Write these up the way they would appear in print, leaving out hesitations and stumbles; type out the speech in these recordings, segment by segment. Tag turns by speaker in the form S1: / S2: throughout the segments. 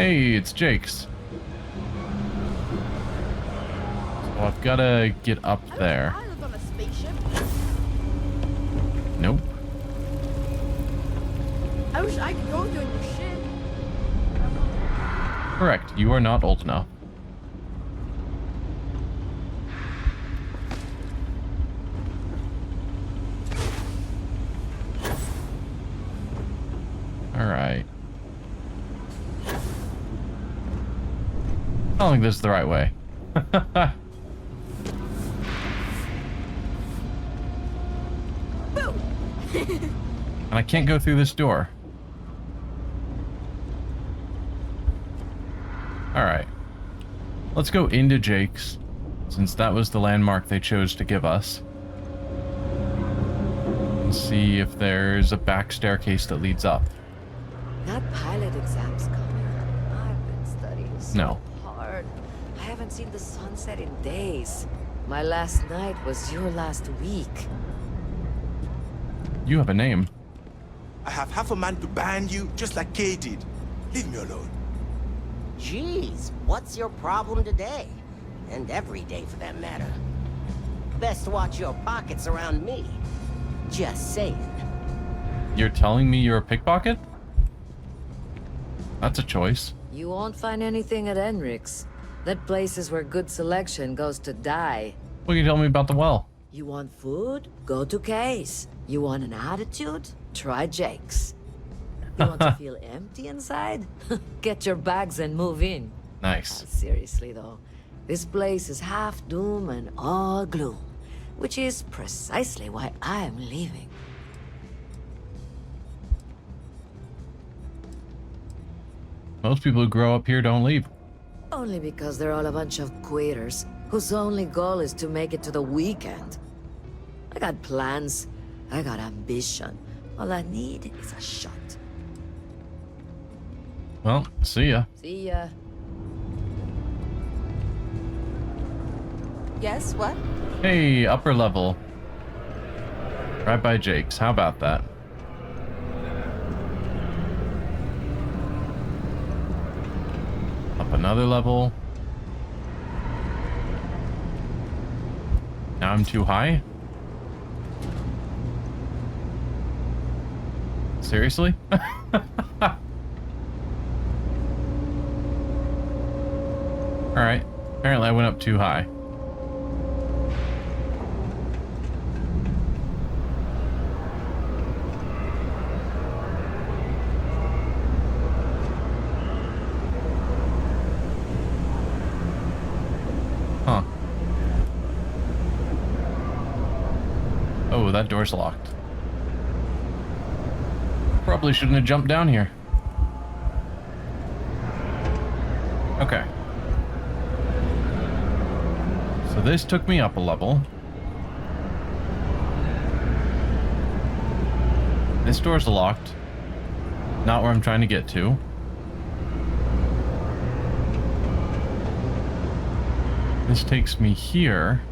S1: Hey, it's Jake's. So I've got to get up there.
S2: I was on a spaceship.
S1: Nope.
S2: I wish I could go through your shit.
S1: Correct. You are not old enough. Alright. I don't think this is the right way.
S2: Boom!
S1: And I can't go through this door. Alright. Let's go into Jake's, since that was the landmark they chose to give us. And see if there's a back staircase that leads up.
S3: That pilot exam's coming. I've been studying so hard. I haven't seen the sunset in days. My last night was your last week.
S1: You have a name.
S4: I have half a man to ban you, just like Kay did. Leave me alone.
S5: Jeez, what's your problem today? And every day for that matter. Best watch your pockets around me. Just saying.
S1: You're telling me you're a pickpocket? That's a choice.
S3: You won't find anything at Enric's. That place is where good selection goes to die.
S1: What can you tell me about the well?
S3: You want food? Go to Kay's. You want an attitude? Try Jake's. You want to feel empty inside? Get your bags and move in.
S1: Nice.
S3: Seriously though, this place is half doom and all gloom, which is precisely why I'm leaving.
S1: Most people who grow up here don't leave.
S3: Only because they're all a bunch of quitters whose only goal is to make it to the weekend. I got plans. I got ambition. All I need is a shot.
S1: Well, see ya.
S3: See ya.
S2: Yes, what?
S1: Hey, upper level. Right by Jake's. How about that? Up another level. Now I'm too high? Seriously? Alright. Apparently I went up too high. Huh. Oh, that door's locked. Probably shouldn't have jumped down here. Okay. So this took me up a level. This door's locked. Not where I'm trying to get to. This takes me here.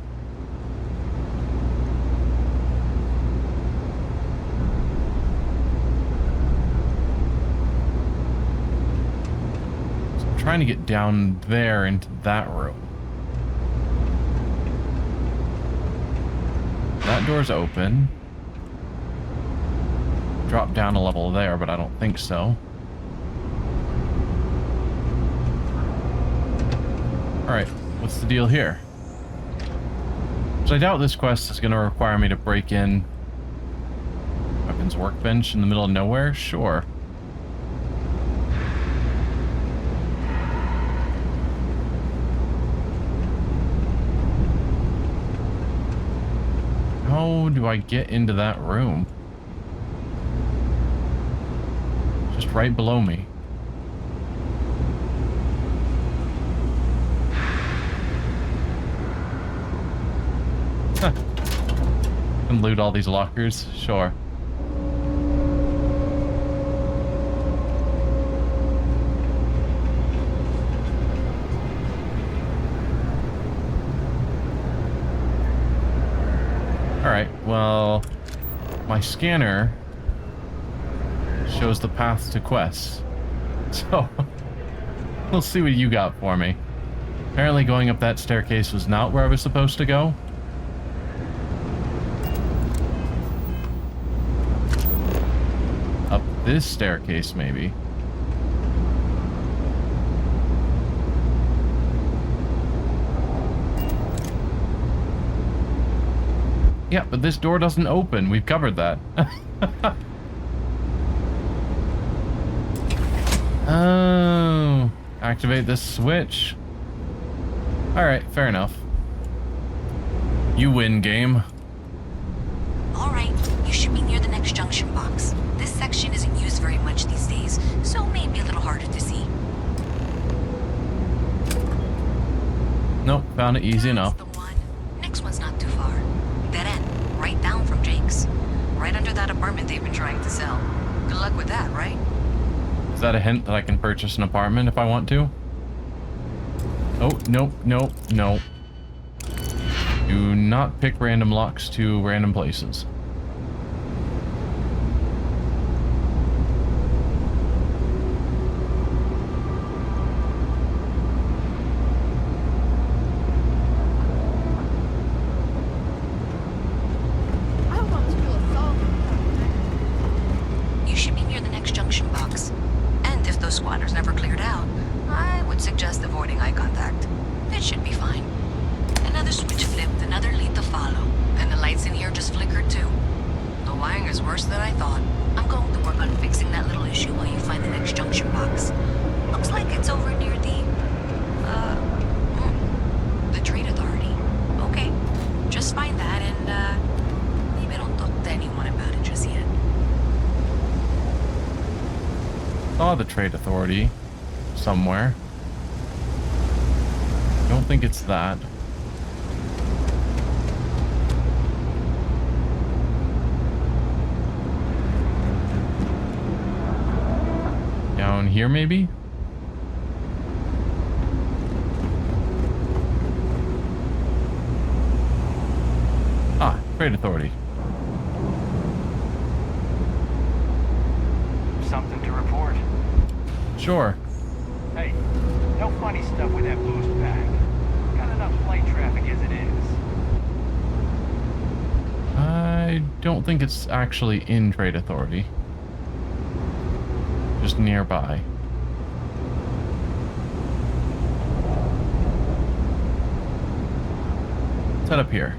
S1: So I'm trying to get down there into that room. That door's open. Drop down a level there, but I don't think so. Alright, what's the deal here? So I doubt this quest is going to require me to break in weapons workbench in the middle of nowhere. Sure. How do I get into that room? Just right below me. Huh. And loot all these lockers? Sure. Alright, well, my scanner shows the path to quests. So, We'll see what you got for me. Apparently going up that staircase was not where I was supposed to go. Up this staircase, maybe. Yeah, but this door doesn't open. We've covered that. Oh, activate this switch. Alright, fair enough. You win, game.
S6: Alright, you should be near the next junction box. This section isn't used very much these days, so maybe a little harder to see.
S1: Nope, found it easy enough.
S6: That's the one. Next one's not too far. Dead end, right down from Jake's. Right under that apartment they've been trying to sell. Good luck with that, right?
S1: Is that a hint that I can purchase an apartment if I want to? Oh, nope, nope, nope. Do not pick random locks to random places.
S2: I want to do a song.
S6: You should be near the next junction box. And if those squatters never cleared out, I would suggest avoiding eye contact. It should be fine. Another switch flipped, another lead to follow. And the lights in here just flickered too. The wiring is worse than I thought. I'm going to work on fixing that little issue while you find the next junction box. Looks like it's over near the Trade Authority. Okay, just find that and, maybe don't talk to anyone about it just yet.
S1: Saw the Trade Authority somewhere. Don't think it's that. Down here, maybe? Ah, Trade Authority.
S7: Something to report.
S1: Sure.
S7: Hey, no funny stuff with that boost pack. Got enough flight traffic as it is.
S1: I don't think it's actually in Trade Authority. Just nearby. Let's head up here.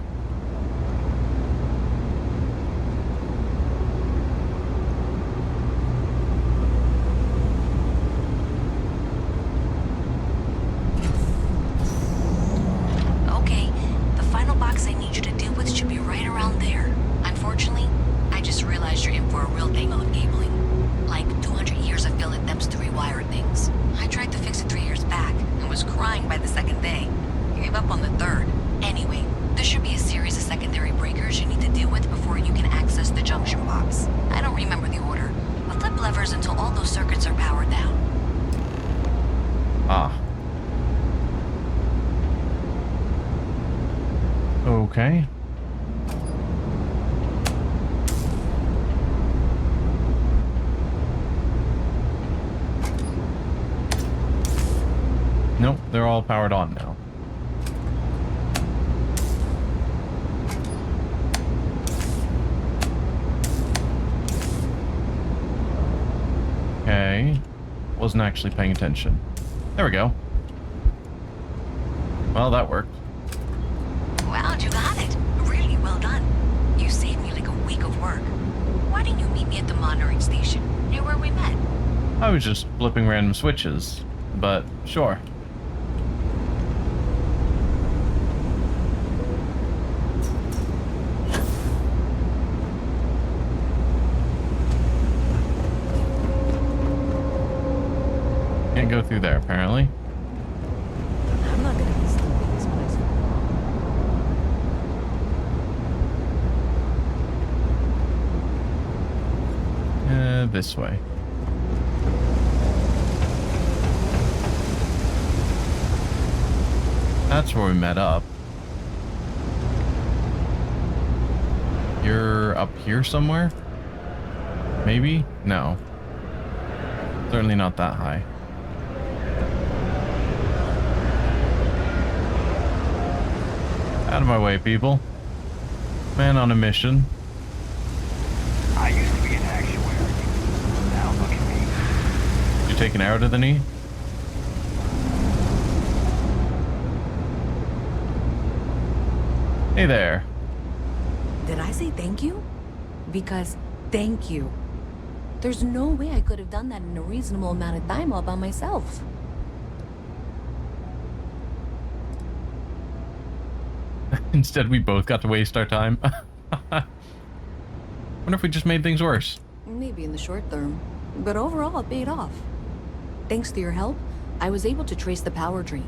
S6: Okay, the final box I need you to deal with should be right around there. Unfortunately, I just realized you're in for a real tangle of cabling. Like 200 years of field attempts to rewire things. I tried to fix it 3 years back and was crying by the second day. Gave up on the third. Anyway, there should be a series of secondary breakers you need to deal with before you can access the junction box. I don't remember the order, but flip levers until all those circuits are powered down.
S1: Ah. Okay. Nope, they're all powered on now. Okay. Wasn't actually paying attention. There we go. Well, that worked.
S6: Wow, you got it. Really well done. You saved me like a week of work. Why didn't you meet me at the monitoring station, near where we met?
S1: I was just flipping random switches, but sure. Can't go through there, apparently.
S3: I'm not gonna be stuck in this place for long.
S1: This way. That's where we met up. You're up here somewhere? Maybe? No. Certainly not that high. Out of my way, people. Man on a mission.
S7: I used to be an actuary. Now look at me.
S1: You take an arrow to the knee? Hey there.
S6: Did I say thank you? Because thank you. There's no way I could have done that in a reasonable amount of time all by myself.
S1: Instead, we both got to waste our time. Wonder if we just made things worse.
S6: Maybe in the short term, but overall it paid off. Thanks to your help, I was able to trace the power drain.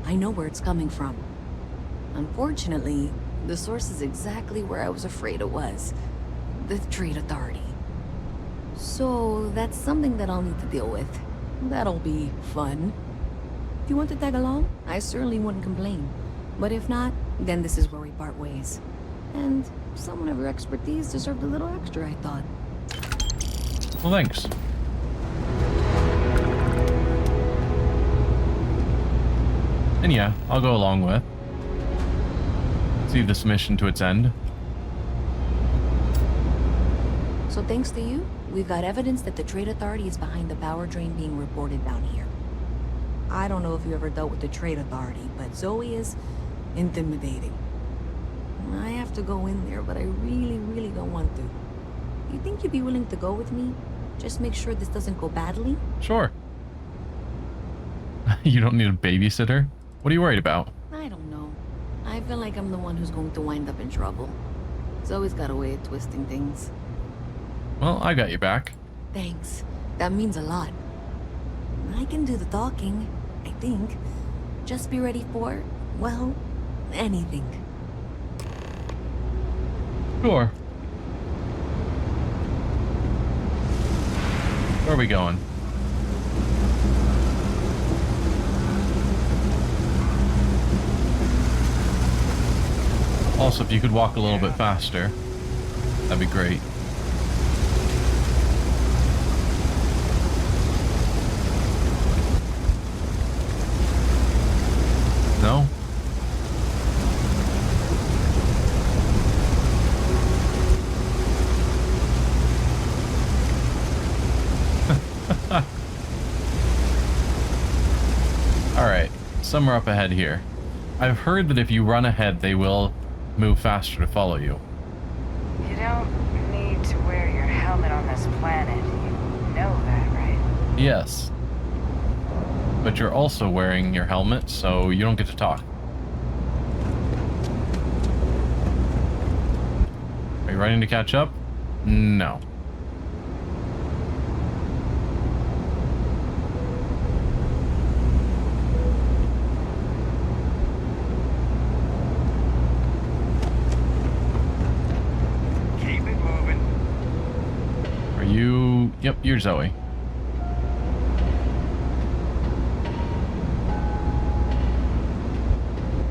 S6: I know where it's coming from. Unfortunately, the source is exactly where I was afraid it was. The Trade Authority. So that's something that I'll need to deal with. That'll be fun. If you want to tag along, I certainly wouldn't complain. But if not, then this is where we part ways. And someone of your expertise deserved a little extra, I thought.
S1: Well, thanks. And yeah, I'll go along with. See this mission to its end.
S6: So thanks to you, we've got evidence that the Trade Authority is behind the power drain being reported down here. I don't know if you ever dealt with the Trade Authority, but Zoe is intimidating. I have to go in there, but I really don't want to. You think you'd be willing to go with me? Just make sure this doesn't go badly?
S1: Sure. You don't need a babysitter? What are you worried about?
S6: I don't know. I feel like I'm the one who's going to wind up in trouble. Zoe's got a way of twisting things.
S1: Well, I got your back.
S6: Thanks. That means a lot. I can do the talking, I think. Just be ready for, well, anything.
S1: Sure. Where are we going? Also, if you could walk a little bit faster, that'd be great. No? Alright, somewhere up ahead here. I've heard that if you run ahead, they will move faster to follow you.
S8: You don't need to wear your helmet on this planet. You know that, right?
S1: Yes. But you're also wearing your helmet, so you don't get to talk. Are you ready to catch up? No.
S7: Keep it moving.
S1: Are you... Yep, you're Zoe.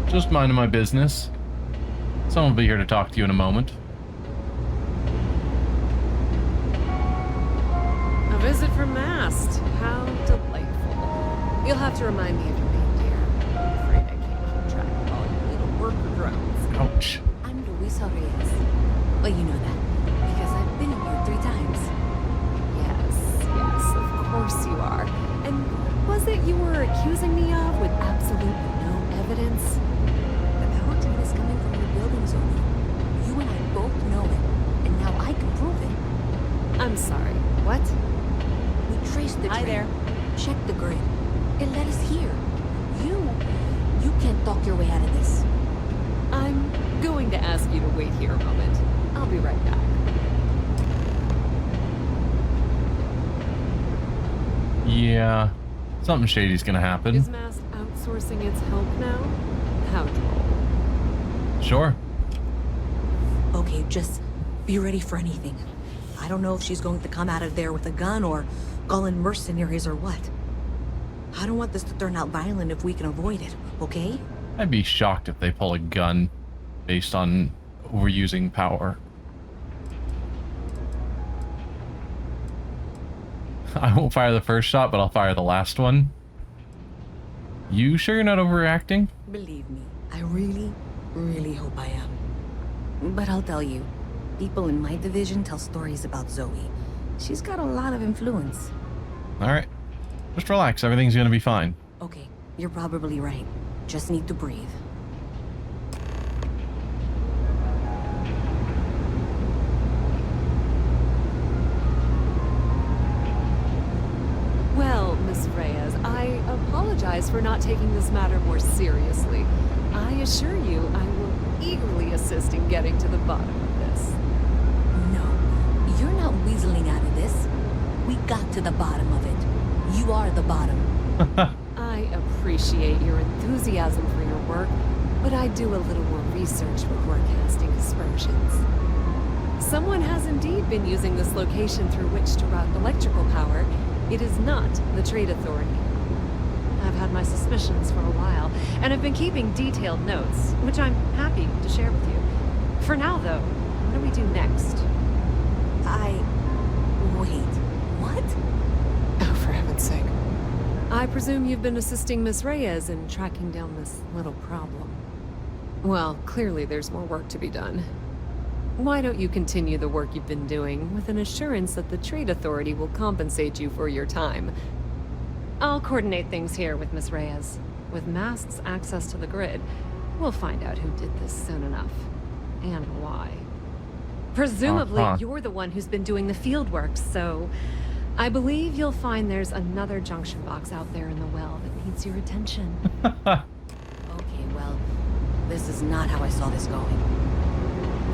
S1: Just minding my business. Someone will be here to talk to you in a moment.
S9: A visit from Mast. How delightful. You'll have to remind me of your name, dear. I'm afraid I can't keep track of all your little worker drones.
S1: Ouch.
S6: I'm Luisa Reyes. Well, you know that, because I've been in here 3 times.
S9: Yes, of course you are. And was it you were accusing me of with absolutely no evidence?
S6: The power drain is coming from your building, Zoe. You and I both know it, and now I can prove it.
S9: I'm sorry. What?
S6: We traced the
S3: Hi
S6: drain.
S3: there.
S6: Check the grid. It led us here. You can't talk your way out of this.
S9: I'm going to ask you to wait here a moment. I'll be right back.
S1: Yeah. Something shady's gonna happen.
S9: Is Mast outsourcing its help now? How droll.
S1: Sure.
S6: Okay, just be ready for anything. I don't know if she's going to come out of there with a gun or call in mercenaries or what. I don't want this to turn out violent if we can avoid it, okay?
S1: I'd be shocked if they pull a gun based on overusing power. I won't fire the first shot, but I'll fire the last one. You sure you're not overreacting?
S6: Believe me, I really hope I am. But I'll tell you, people in my division tell stories about Zoe. She's got a lot of influence.
S1: All right. Just relax. Everything's going to be fine.
S6: Okay, you're probably right. Just need to breathe.
S9: Well, Miss Reyes, I apologize for not taking this matter more seriously. I assure you I will eagerly assist in getting to the bottom of this.
S6: No, you're not weaseling out of this. We got to the bottom of it. You are the bottom.
S9: I appreciate your enthusiasm for your work, but I do a little more research before casting aspersions. Someone has indeed been using this location through which to route electrical power. It is not the Trade Authority. I've had my suspicions for a while, and have been keeping detailed notes, which I'm happy to share with you. For now, though, what do we do next?
S6: Wait, what?
S9: Oh, for heaven's sake. I presume you've been assisting Miss Reyes in tracking down this little problem. Well, clearly there's more work to be done. Why don't you continue the work you've been doing with an assurance that the Trade Authority will compensate you for your time? I'll coordinate things here with Miss Reyes. With Mast's access to the grid, we'll find out who did this soon enough. And why. Presumably, you're the one who's been doing the field work, so I believe you'll find there's another junction box out there in the well that needs your attention.
S6: Okay, well, this is not how I saw this going.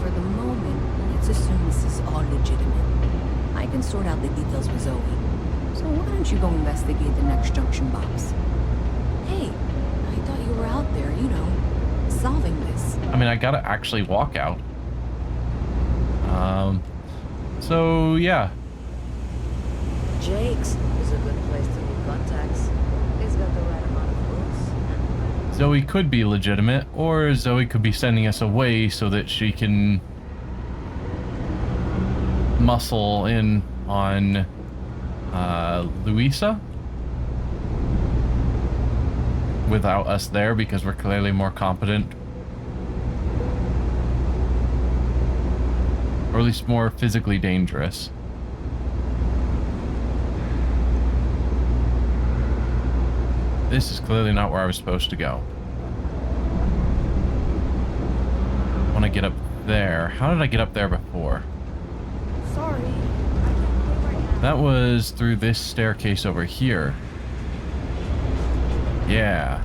S6: For the moment, let's assume this is all legitimate. I can sort out the details with Zoe. So why don't you go investigate the next junction box? Hey, I thought you were out there, you know, solving this.
S1: I mean, I gotta actually walk out. So yeah.
S3: Jake's is a good place to meet contacts. He's got the right amount of books.
S1: Zoe could be legitimate, or Zoe could be sending us away so that she can muscle in on Louisa without us there because we're clearly more competent. Or at least more physically dangerous. This is clearly not where I was supposed to go. I want to get up there. How did I get up there before?
S2: Sorry, I can't play right now.
S1: That was through this staircase over here. Yeah.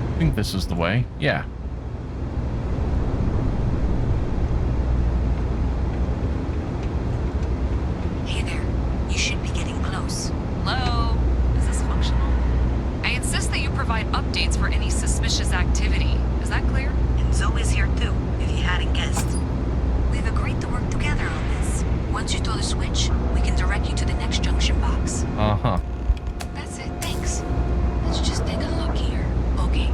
S1: I think this is the way. Yeah.
S6: Hey there. You should be getting close.
S8: Hello? Is this functional? I insist that you provide updates for any suspicious activity. Is that clear?
S6: And Zoe's here too, if you hadn't guessed. We've agreed to work together on this. Once you throw the switch, we can direct you to the next junction box.
S1: Uh-huh.
S6: That's it, thanks. Let's just take a look here. Okay,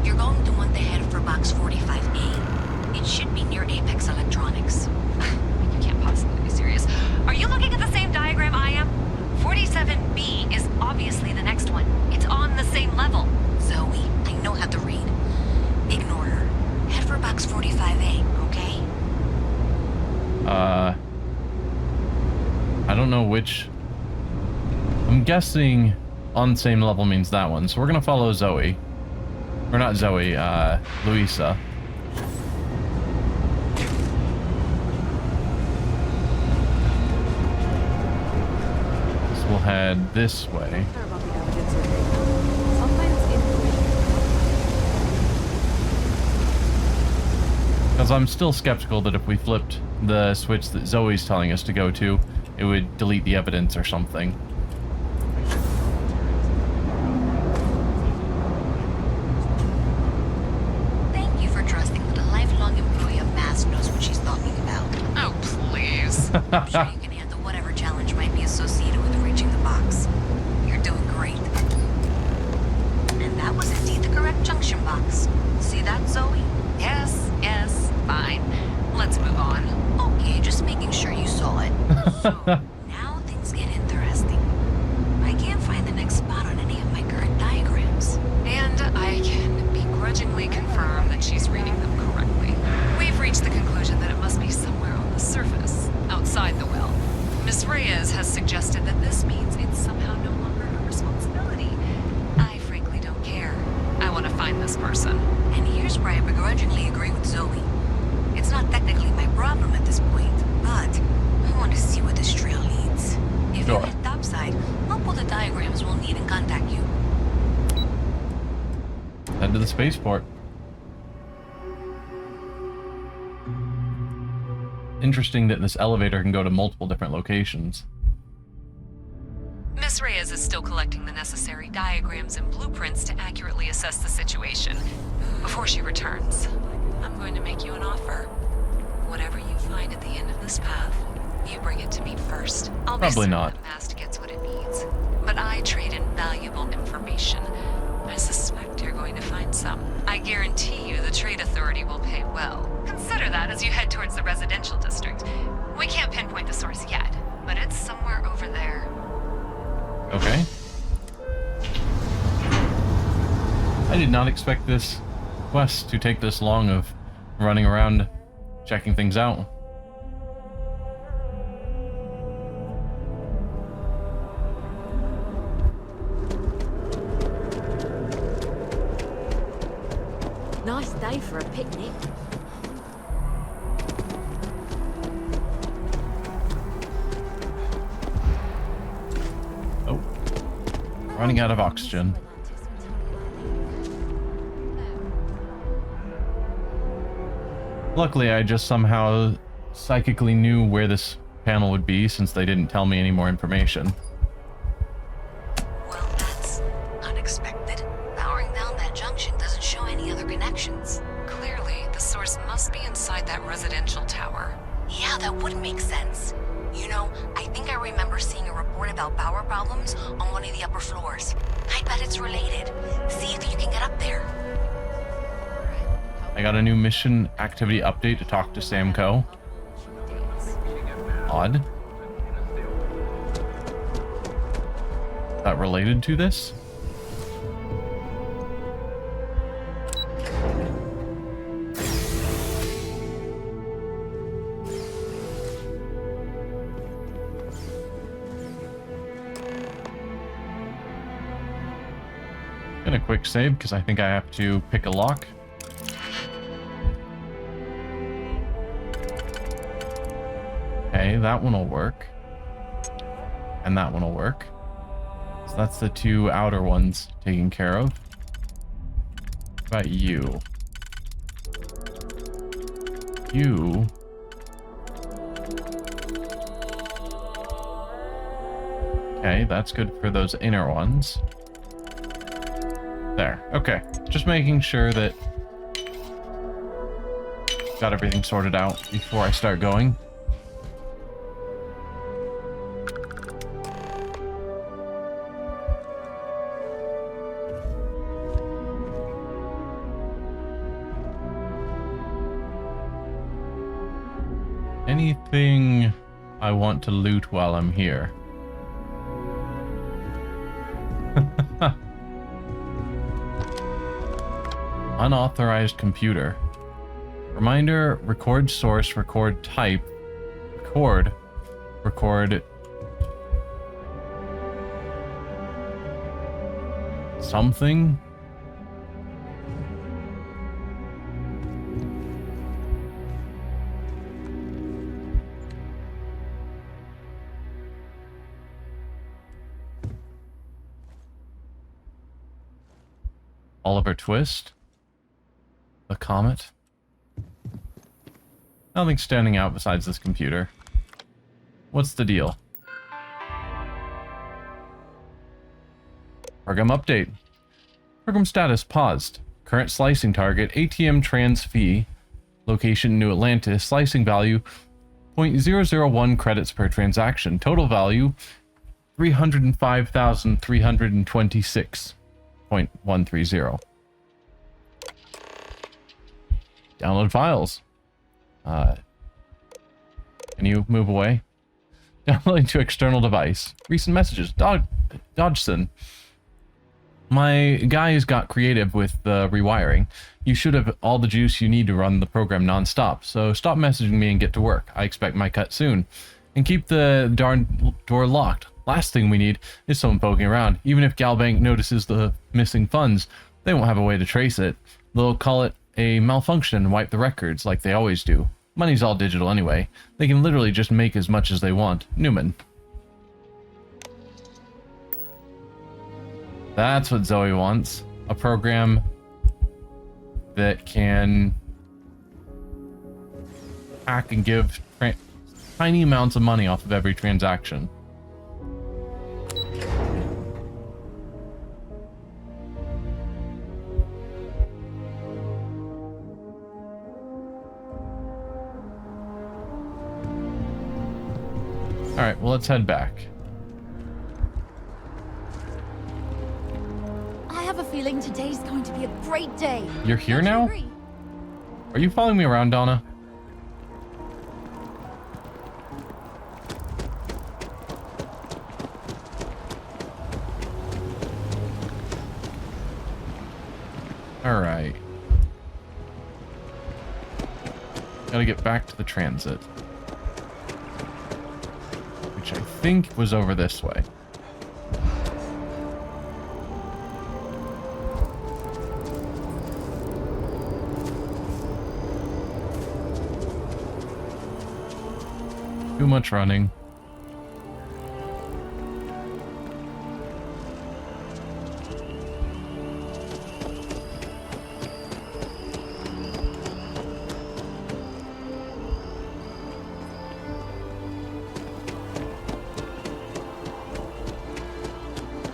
S6: you're going to want to head for box 45A. It should be near Apex Electronics.
S8: You can't possibly be serious. Are you looking at the same diagram I am? 47B is obviously the next one. It's on the same level.
S6: Zoe, I know how to read. Ignore her. Head for box 45A, okay?
S1: I don't know which. I'm guessing on the same level means that one. So we're gonna follow Zoe. Or not Zoe, Louisa. So we'll head this way.
S9: Sorry about the evidence or anything. I'll find its information.
S1: Because I'm still skeptical that if we flipped the switch that Zoe's telling us to go to, it would delete the evidence or something.
S6: Thank you for trusting that a lifelong employee of Mass knows what she's talking about.
S8: Oh, please.
S6: I'm sure you can handle whatever challenge might be associated with reaching the box. You're doing great. And that was indeed the correct junction box. See that, Zoe?
S8: Yes, fine.
S6: let's move on. Okay, just making sure you saw it. So, now things get interesting. I can't find the next spot on any of my current diagrams.
S8: And I can begrudgingly confirm that she's reading them correctly. We've reached the conclusion that it must be somewhere on the surface, outside the well. Miss Reyes has suggested that this means it's somehow no longer her responsibility. I frankly don't care. I want to find this person.
S6: And here's where I begrudgingly agree with Zoe. It's not technically my problem at this point, but I want to see where this trail leads. If you head topside, I'll pull the diagrams we'll need and contact you.
S1: Head to the spaceport. Interesting that this elevator can go to multiple different locations.
S8: Miss Reyes is still collecting the necessary diagrams and blueprints to accurately assess the situation. Before she returns, I'm going to make you an offer. Whatever you find at the end of this path, you bring it to me first. I'll be certain that Mast gets what it needs, but I trade in valuable information. I suspect you're going to find some. I guarantee you the Trade Authority will pay well. Consider that as you head towards the residential district. We can't pinpoint the source yet, but it's somewhere over there.
S1: Okay. I did not expect this quest to take this long of running around checking things out.
S3: Nice day for a picnic.
S1: Oh. Running out of oxygen. Luckily, I just somehow psychically knew where this panel would be since they didn't tell me any more information.
S6: Well, that's unexpected. Powering down that junction doesn't show any other connections.
S8: Clearly, the source must be inside that residential tower.
S6: Yeah, that would make sense. You know, I think I remember seeing a report about power problems on one of the upper floors. I bet it's related. See if you can get up there.
S1: I got a new mission activity update to talk to Samco. Odd. Is that related to this? Gonna quick save because I think I have to pick a lock. Okay, that one will work. And that one will work. So that's the two outer ones taken care of. What about you? You... Okay, that's good for those inner ones. There, okay. Just making sure that got everything sorted out before I start going. Anything I want to loot while I'm here? Unauthorized computer. Reminder, record source, record type, record something. Oliver Twist. The comet. Nothing standing out besides this computer. What's the deal? Program update. Program status paused. Current slicing target ATM trans fee. Location New Atlantis. Slicing value 0.001 credits per transaction. Total value 305,326.130. Download files. Can you move away? Downloading to external device. Recent messages. Dodgson. My guys got creative with the rewiring. You should have all the juice you need to run the program non-stop, so stop messaging me and get to work. I expect my cut soon. And keep the darn door locked. Last thing we need is someone poking around. Even if Galbank notices the missing funds, they won't have a way to trace it. They'll call it a malfunction and wipe the records like they always do. Money's all digital anyway. They can literally just make as much as they want. Newman. That's what Zoe wants. A program that can hack and give tiny amounts of money off of every transaction. Alright, well, let's head back.
S2: I have a feeling today's going to be a great day.
S1: You're here
S2: Don't you
S1: now?
S2: agree?
S1: Are you following me around, Donna? Alright. Gotta get back to the transit. Which I think was over this way. Too much running.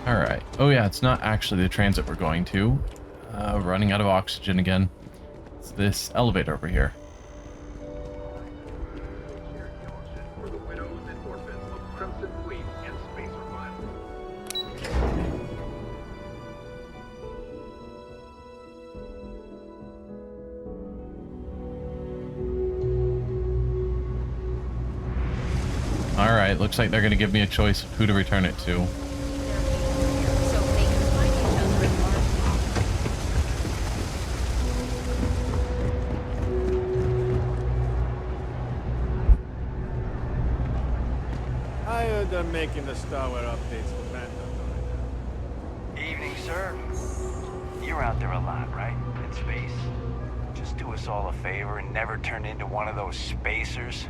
S1: Alright. Oh yeah, it's not actually the transit we're going to. Running out of oxygen again. It's this elevator over here. Alright, looks like they're going to give me a choice of who to return it to.
S10: I heard they're making the Starware updates for Phantom.
S7: Evening, sir. You're out there a lot, right? In space. Just do us all a favor and never turn into one of those spacers.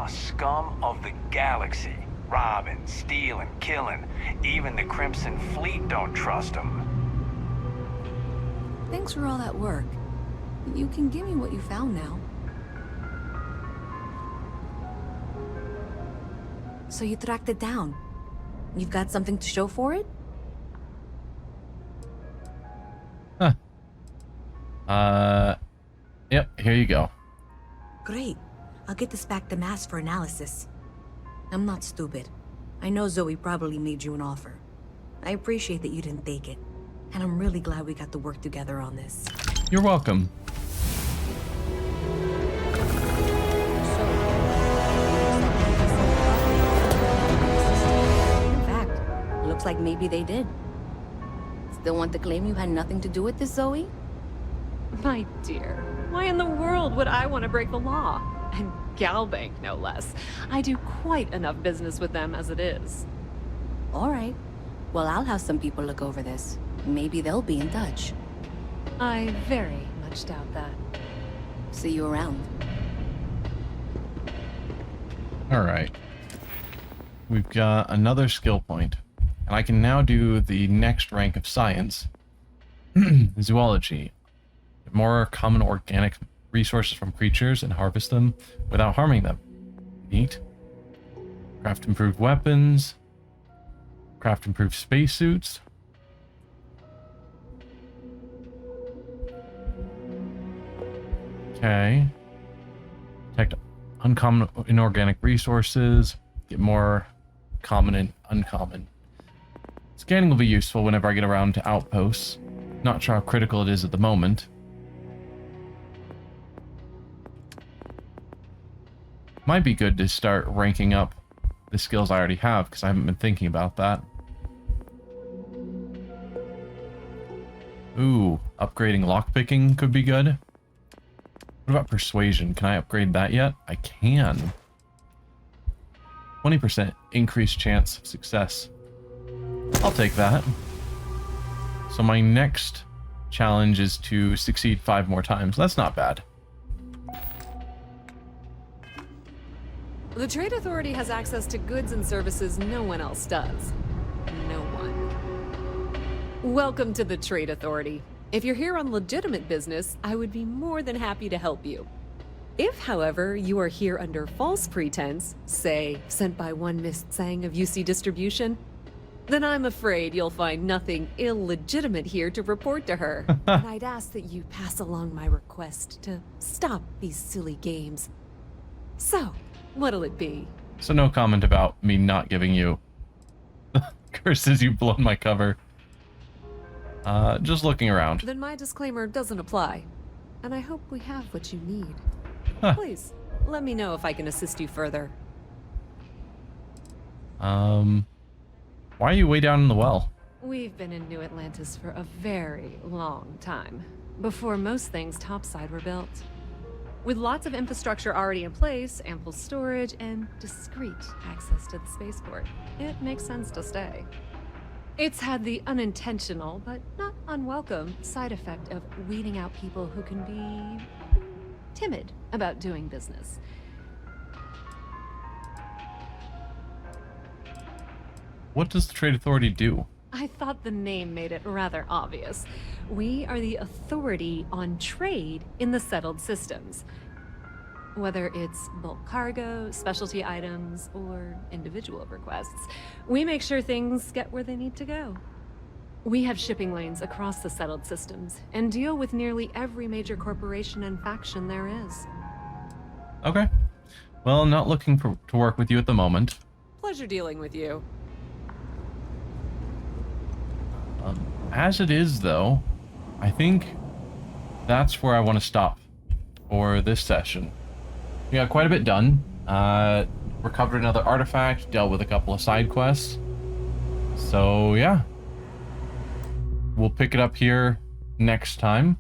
S7: Scum of the galaxy. Robbing, stealing, killing. Even the Crimson Fleet don't trust them.
S6: Thanks for all that work. You can give me what you found now. So you tracked it down. You've got something to show for it?
S1: Huh. Yep, here you go.
S6: Great. I'll get this back to Mass for analysis. I'm not stupid. I know Zoe probably made you an offer. I appreciate that you didn't take it. And I'm really glad we got to work together on this.
S1: You're welcome.
S6: In fact, looks like maybe they did. Still want to claim you had nothing to do with this, Zoe?
S9: My dear, why in the world would I want to break the law? And Galbank, no less. I do quite enough business with them as it is.
S6: All right. Well, I'll have some people look over this. Maybe they'll be in touch.
S9: I very much doubt that.
S6: See you around.
S1: Alright. We've got another skill point. And I can now do the next rank of science. Zoology. More common organic resources from creatures and harvest them without harming them. Neat. Craft improved weapons. Craft improved spacesuits. Okay. Detect uncommon inorganic resources. Get more common and uncommon. Scanning will be useful whenever I get around to outposts. Not sure how critical it is at the moment. Might be good to start ranking up the skills I already have, because I haven't been thinking about that. Ooh, upgrading lockpicking could be good. What about persuasion? Can I upgrade that yet? I can. 20% increased chance of success. I'll take that. So my next challenge is to succeed 5 more times. That's not bad.
S9: The Trade Authority has access to goods and services no one else does. No one. Welcome to the Trade Authority. If you're here on legitimate business, I would be more than happy to help you. If, however, you are here under false pretense, say, sent by one Miss Tsang of UC Distribution, then I'm afraid you'll find nothing illegitimate here to report to her. And I'd ask that you pass along my request to stop these silly games. So, what'll it be?
S1: So no comment about me not giving you curses. You've blown my cover. Just looking around.
S9: Then my disclaimer doesn't apply. And I hope we have what you need. Please, let me know if I can assist you further.
S1: Why are you way down in the well?
S9: We've been in New Atlantis for a very long time. Before most things topside were built. With lots of infrastructure already in place, ample storage, and discreet access to the spaceport, it makes sense to stay. It's had the unintentional, but not unwelcome, side effect of weeding out people who can be timid about doing business.
S1: What does the Trade Authority do?
S9: I thought the name made it rather obvious. We are the authority on trade in the settled systems. Whether it's bulk cargo, specialty items, or individual requests, we make sure things get where they need to go. We have shipping lanes across the settled systems, and deal with nearly every major corporation and faction there is.
S1: Okay. Well, I'm not looking to work with you at the moment.
S9: Pleasure dealing with you.
S1: As it is, though, I think that's where I want to stop for this session. We got quite a bit done. Recovered another artifact, dealt with a couple of side quests. So, yeah. We'll pick it up here next time.